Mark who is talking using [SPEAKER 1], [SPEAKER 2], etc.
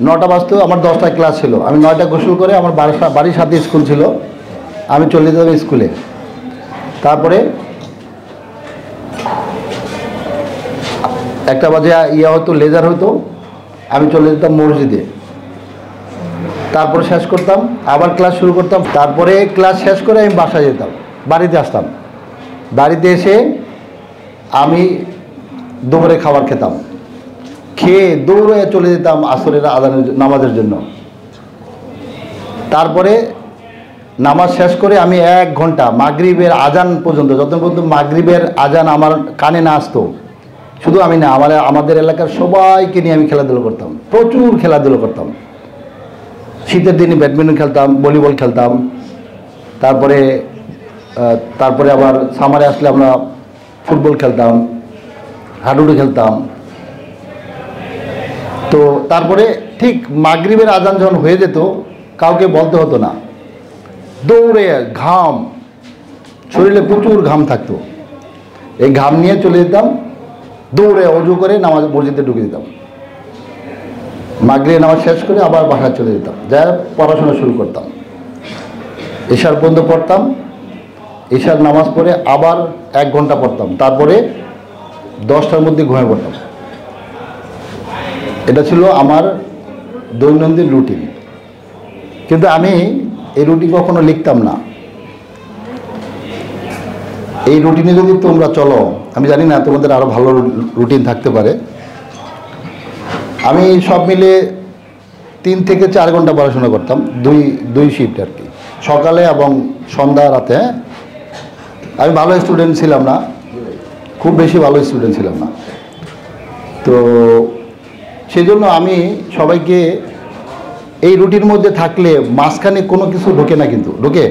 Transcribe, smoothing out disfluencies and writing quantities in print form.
[SPEAKER 1] 9টা বাজতো, আমার 10টায় ক্লাস ছিল। আমি 9টায় গোসল করে, আমার বাড়ির সাথে স্কুল ছিল, আমি চলে যেতাম স্কুলে। তারপরে 1টা বাজে হতো, লেজার হতো, আমি চলে যেতাম মসজিদে। তারপরে শেষ করতাম, আবার ক্লাস শুরু করতাম। তারপরে ক্লাস শেষ করে আমি বাসায় যেতাম, বাড়িতে আসতাম। বাড়িতে এসে আমি দুপুরে খাবার খেতাম, খেয়ে দৌড়ে চলে যেতাম আসরের নামাজের জন্য। তারপরে নামাজ শেষ করে আমি 1 ঘন্টা মাগরিবের আজান পর্যন্ত, যতক্ষণ পর্যন্ত মাগরিবের আজান আমার কানে না আসতো, শুধু আমি না, আমাদের এলাকার সবাইকে নিয়ে আমি খেলাধুলো করতাম, প্রচুর খেলাধুলো করতাম। শীতের দিনে ব্যাডমিন্টন খেলতাম, ভলিবল খেলতাম। তারপরে আবার সামারে আসলে আমরা ফুটবল খেলতাম, হাডুডু খেলতাম। তো তারপরে ঠিক মাগরিবের আজান যখন হয়ে যেত, কাউকে বলতে হতো না, দৌড়ে ঘাম, শরীরে প্রচুর ঘাম থাকতো, এই ঘাম নিয়ে চলে যেতাম, দৌড়ে অজু করে মসজিদে ঢুকে দিতাম। মাগরিবের নামাজ শেষ করে আবার বাসায় চলে যেতাম, যা পড়াশোনা শুরু করতাম। এশার পর্যন্ত পড়তাম, এশার নামাজ পড়ে আবার 1 ঘন্টা পড়তাম, তারপরে 10টার মধ্যে ঘুমিয়ে পড়তাম। এটা ছিল আমার দৈনন্দিন রুটিন। কিন্তু আমি এই রুটিন কখনো লিখতাম না। এই রুটিনে যদি তোমরা চলো, আমি জানি না তোমাদের আরও ভালো রুটিন থাকতে পারে। আমি সব মিলে 3 থেকে 4 ঘন্টা পড়াশোনা করতাম, দুই শিফট আর কি, সকালে এবং সন্ধ্যা রাতে। আমি ভালো স্টুডেন্ট ছিলাম না, খুব বেশি ভালো স্টুডেন্ট ছিলাম না। তো সেই জন্য আমি সবাইকে এই রুটির মধ্যে থাকলে মাঝখানে কোনো কিছু ঢোকে না, কিন্তু ঢোকে